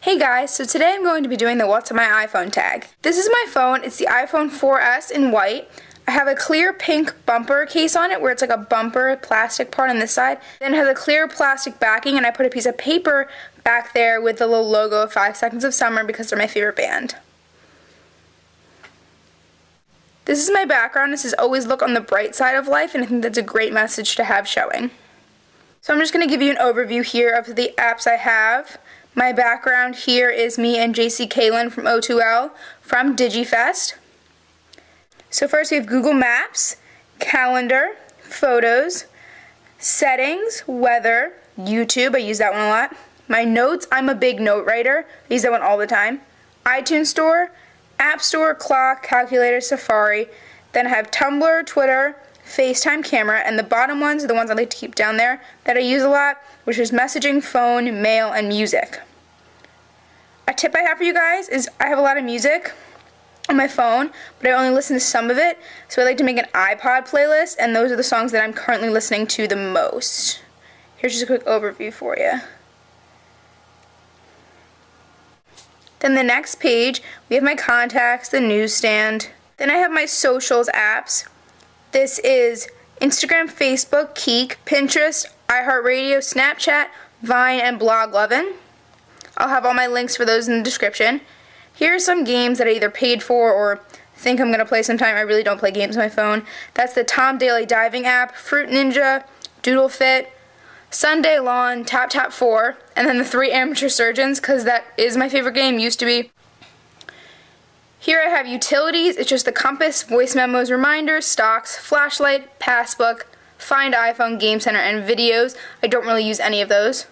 Hey guys, so today I'm going to be doing the What's on my iPhone tag. This is my phone. It's the iPhone 4S in white. I have a clear pink bumper case on it where it's like a bumper plastic part on this side. Then it has a clear plastic backing, and I put a piece of paper back there with the little logo of 5 Seconds of Summer because they're my favorite band. This is my background. This is always look on the bright side of life, and I think that's a great message to have showing. So I'm just going to give you an overview here of the apps I have. My background here is me and JC Kalen from O2L from DigiFest. So first we have Google Maps, Calendar, Photos, Settings, Weather, YouTube, I use that one a lot. My Notes, I'm a big note writer, I use that one all the time. iTunes Store, App Store, Clock, Calculator, Safari. Then I have Tumblr, Twitter, FaceTime, Camera, and the bottom ones are the ones I like to keep down there that I use a lot, which is Messaging, Phone, Mail, and Music. A tip I have for you guys is I have a lot of music on my phone, but I only listen to some of it, so I like to make an iPod playlist, and those are the songs that I'm currently listening to the most. Here's just a quick overview for you. Then the next page, we have my contacts, the newsstand. Then I have my socials apps. This is Instagram, Facebook, Keek, Pinterest, iHeartRadio, Snapchat, Vine, and Blog11. I'll have all my links for those in the description. Here are some games that I either paid for or think I'm going to play sometime. I really don't play games on my phone. That's the Tom Daly Diving app, Fruit Ninja, Doodle Fit, Sunday Lawn, Tap Tap 4, and then the 3 Amateur Surgeons, because that is my favorite game, used to be. Here I have utilities. It's just the compass, voice memos, reminders, stocks, flashlight, passbook, Find iPhone, Game Center, and videos. I don't really use any of those.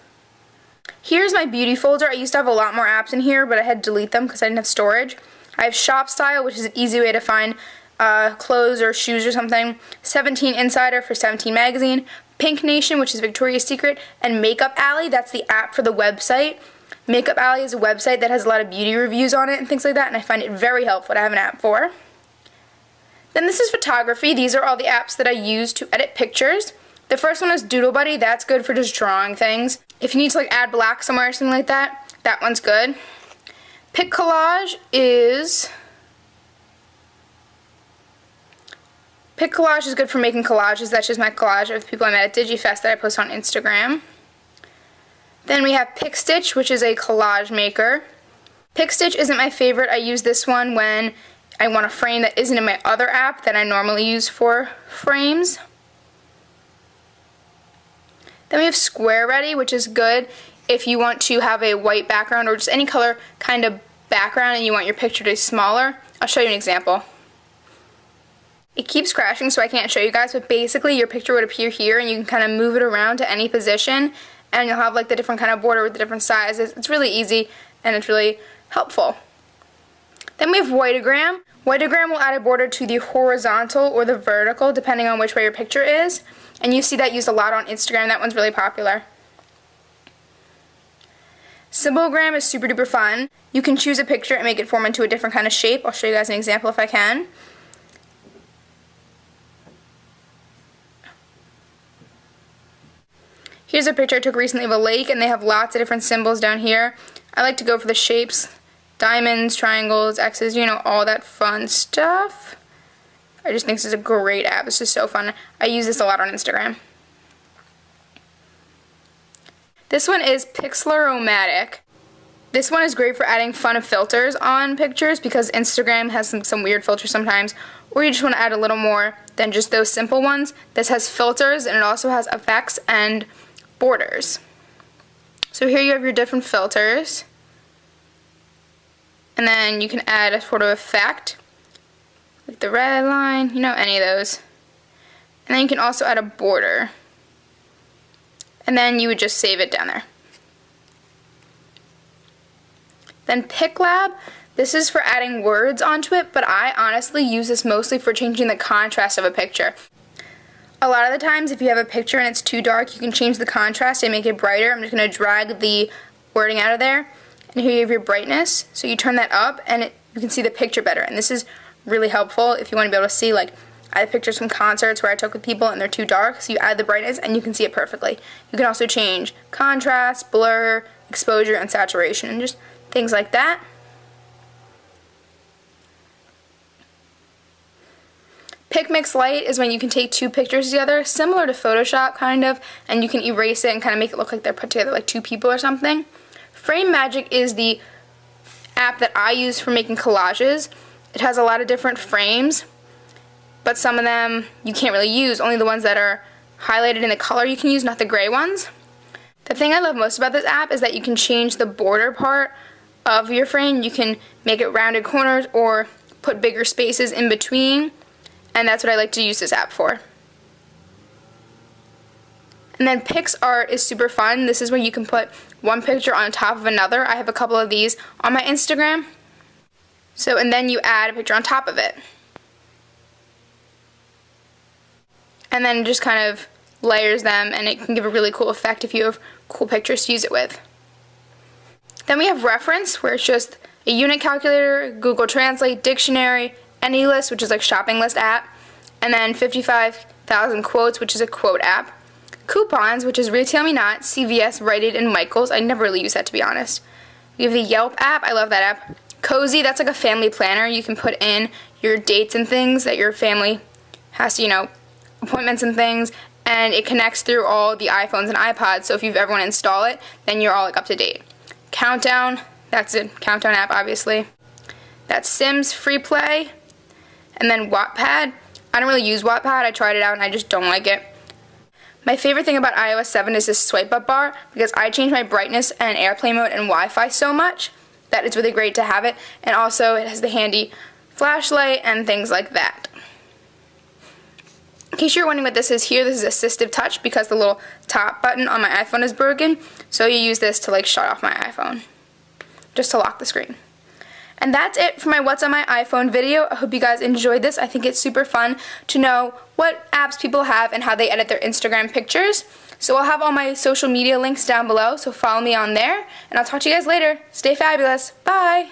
Here's my beauty folder. I used to have a lot more apps in here, but I had to delete them because I didn't have storage. I have Shop Style, which is an easy way to find clothes or shoes or something. 17 Insider for 17 Magazine. Pink Nation, which is Victoria's Secret. And Makeup Alley, that's the app for the website. Makeup Alley is a website that has a lot of beauty reviews on it and things like that, and I find it very helpful to have an app for. Then this is photography. These are all the apps that I use to edit pictures. The first one is Doodle Buddy. That's good for just drawing things. If you need to add black somewhere or something like that, that one's good. Pic Collage is good for making collages. That's just my collage of people I met at DigiFest that I post on Instagram. Then we have Pic Stitch, which is a collage maker. Pic Stitch isn't my favorite. I use this one when I want a frame that isn't in my other app that I normally use for frames. Then we have Square Ready, which is good if you want to have a white background or just any color kind of background and you want your picture to be smaller. I'll show you an example. It keeps crashing, so I can't show you guys, but basically your picture would appear here and you can kind of move it around to any position and you'll have the different kind of border with the different sizes. It's really easy and it's really helpful. Then we have Whiteogram. Whiteogram will add a border to the horizontal or the vertical depending on which way your picture is. And you see that used a lot on Instagram. That one's really popular. Symbolgram is super duper fun. You can choose a picture and make it form into a different kind of shape. I'll show you guys an example if I can. Here's a picture I took recently of a lake, and they have lots of different symbols down here. I like to go for the shapes. Diamonds, triangles, X's, you know, all that fun stuff. I just think this is a great app. This is so fun. I use this a lot on Instagram. This one is Pixelomatic. This one is great for adding fun filters on pictures because Instagram has some weird filters sometimes, or you just want to add a little more than just those simple ones. This has filters and it also has effects and borders. So here you have your different filters. And then you can add a sort of effect, like the red line, you know, any of those. And then you can also add a border. And then you would just save it down there. Then PicLab, this is for adding words onto it, but I honestly use this mostly for changing the contrast of a picture. A lot of the times if you have a picture and it's too dark, you can change the contrast and make it brighter. I'm just going to drag the wording out of there. And here you have your brightness, so you turn that up and you can see the picture better. And this is really helpful if you want to be able to see, I have pictures from concerts where I took with people and they're too dark, so you add the brightness and you can see it perfectly. You can also change contrast, blur, exposure, and saturation, and just things like that. Pic Mix Lite is when you can take two pictures together, similar to Photoshop kind of, and you can erase it and kind of make it look like they're put together like two people or something. Frame Magic is the app that I use for making collages. It has a lot of different frames, but some of them you can't really use, only the ones that are highlighted in the color you can use, not the gray ones. The thing I love most about this app is that you can change the border part of your frame. You can make it rounded corners or put bigger spaces in between, and that's what I like to use this app for. And then PixArt is super fun. This is where you can put one picture on top of another. I have a couple of these on my Instagram. And then you add a picture on top of it. And then just kind of layers them, and it can give a really cool effect if you have cool pictures to use it with. Then we have Reference, where it's just a unit calculator, Google Translate, dictionary, AnyList, which is like shopping list app, and then 55,000 Quotes, which is a quote app. Coupons, which is Retail Me Not, CVS, Rite Aid, and Michaels. I never really use that, to be honest. We have the Yelp app. I love that app. Cozy, that's like a family planner. You can put in your dates and things that your family has to, appointments and things, and it connects through all the iPhones and iPods, so if you've ever want to install it, then you're all like up to date. Countdown, that's a Countdown app, obviously. That's Sims Free Play. And then Wattpad. I don't really use Wattpad. I tried it out and I just don't like it. My favorite thing about iOS 7 is this swipe up bar, because I change my brightness and airplane mode and Wi-Fi so much that it's really great to have it, and also it has the handy flashlight and things like that. In case you're wondering what this is here, this is Assistive Touch, because the little top button on my iPhone is broken, so you use this to shut off my iPhone, just to lock the screen. And that's it for my What's on My iPhone video. I hope you guys enjoyed this. I think it's super fun to know what apps people have and how they edit their Instagram pictures. So I'll have all my social media links down below, so follow me on there, and I'll talk to you guys later. Stay fabulous. Bye!